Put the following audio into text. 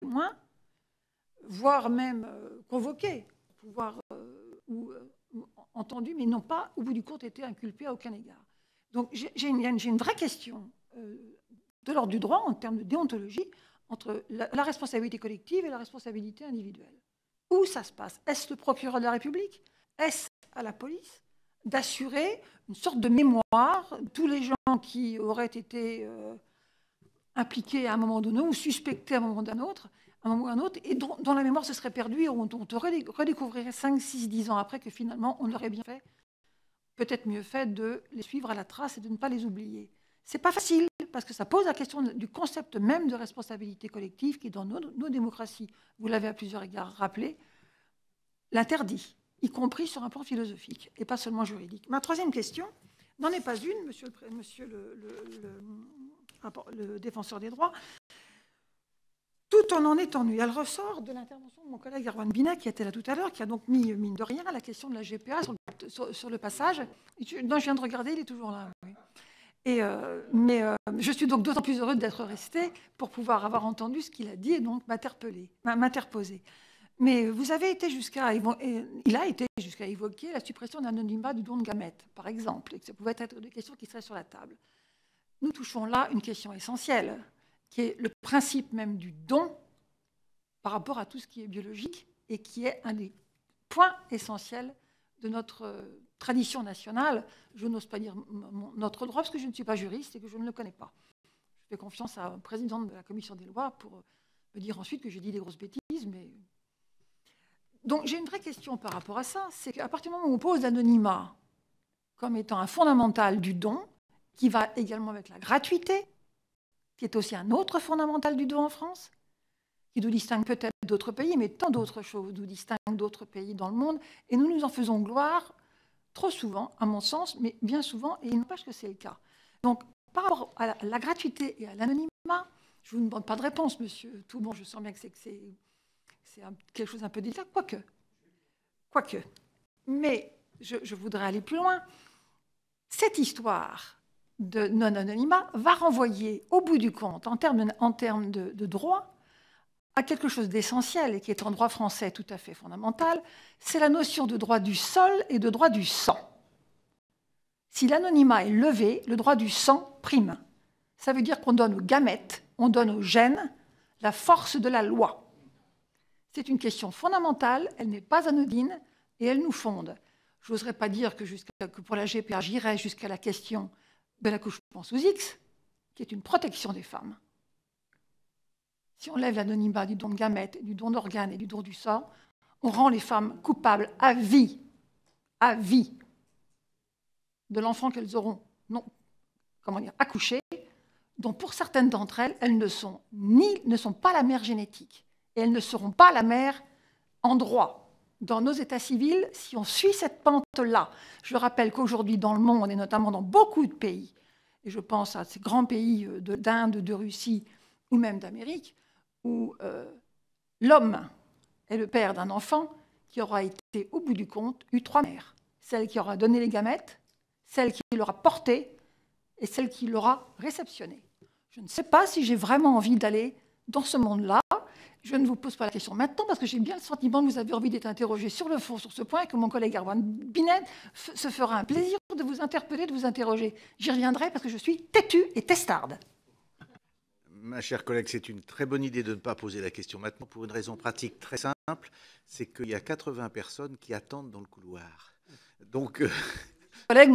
témoins, voire même convoqués, pouvoir ou entendus, mais n'ont pas, au bout du compte, été inculpés à aucun égard. Donc j'ai une vraie question de l'ordre du droit, en termes de déontologie, entre la responsabilité collective et la responsabilité individuelle. Où ça se passe? Est-ce le procureur de la République? Est-ce à la police d'assurer une sorte de mémoire de tous les gens qui auraient été impliqués à un moment donné ou suspectés à un moment ou autre, et dont la mémoire se serait perdue et on redécouvrirait 5, 6, 10 ans après que finalement on aurait bien fait, peut-être mieux fait, de les suivre à la trace et de ne pas les oublier. C'est pas facile, parce que ça pose la question du concept même de responsabilité collective qui, dans nos démocraties, vous l'avez à plusieurs égards rappelé, l'interdit, y compris sur un plan philosophique, et pas seulement juridique. Ma troisième question n'en est pas une, monsieur le défenseur des droits, tout en étant nu. Elle ressort de l'intervention de mon collègue Erwan Binet, qui était là tout à l'heure, qui a donc mis, mine de rien, la question de la GPA sur le passage. Non, je viens de regarder, il est toujours là. Oui. Je suis donc d'autant plus heureuse d'être restée pour pouvoir avoir entendu ce qu'il a dit et donc m'interposer. Mais vous avez été il a été jusqu'à évoquer la suppression de l'anonymat du don de gamètes, par exemple, et que ça pouvait être des questions qui seraient sur la table. Nous touchons là une question essentielle, qui est le principe même du don par rapport à tout ce qui est biologique et qui est un des points essentiels de notre tradition nationale. Je n'ose pas dire notre droit parce que je ne suis pas juriste et que je ne le connais pas. Je fais confiance à un président de la commission des lois pour me dire ensuite que j'ai dit des grosses bêtises. Donc j'ai une vraie question par rapport à ça, c'est qu'à partir du moment où on pose l'anonymat comme étant un fondamental du don, qui va également avec la gratuité, qui est aussi un autre fondamental du don en France, qui nous distingue peut-être d'autres pays, mais tant d'autres choses nous distinguent d'autres pays dans le monde, et nous nous en faisons gloire trop souvent, à mon sens, mais bien souvent, et il n'empêche que c'est le cas. Donc, par rapport à la gratuité et à l'anonymat, je ne vous demande pas de réponse, monsieur Toubon, je sens bien que c'est quelque chose d'un peu délicat, quoique. Mais je voudrais aller plus loin. Cette histoire de non-anonymat va renvoyer, au bout du compte, en termes de droit, à quelque chose d'essentiel et qui est en droit français tout à fait fondamental, c'est la notion de droit du sol et de droit du sang. Si l'anonymat est levé, le droit du sang prime. Ça veut dire qu'on donne aux gamètes, on donne aux gènes la force de la loi. C'est une question fondamentale, elle n'est pas anodine et elle nous fonde. Je n'oserais pas dire que pour la GPA, j'irais jusqu'à la question de l'accouchement sous X, qui est une protection des femmes. Si on lève l'anonymat du don de gamètes, du don d'organes et du don du sang, on rend les femmes coupables à vie de l'enfant qu'elles auront accouché, dont pour certaines d'entre elles, elles ne sont pas la mère génétique. Et elles ne seront pas la mère en droit. Dans nos états civils, si on suit cette pente-là, je rappelle qu'aujourd'hui dans le monde, et notamment dans beaucoup de pays, et je pense à ces grands pays d'Inde, de Russie ou même d'Amérique, où l'homme est le père d'un enfant qui aura été, au bout du compte, eu 3 mères. Celle qui aura donné les gamètes, celle qui l'aura porté et celle qui l'aura réceptionné. Je ne sais pas si j'ai vraiment envie d'aller dans ce monde-là. Je ne vous pose pas la question maintenant parce que j'ai bien le sentiment que vous avez envie d'être interrogé sur le fond, sur ce point, et que mon collègue Erwan Binet se fera un plaisir de vous interpeller, de vous interroger. J'y reviendrai parce que je suis têtue et testarde. Ma chère collègue, c'est une très bonne idée de ne pas poser la question maintenant pour une raison pratique très simple, c'est qu'il y a 80 personnes qui attendent dans le couloir. Donc, collègue,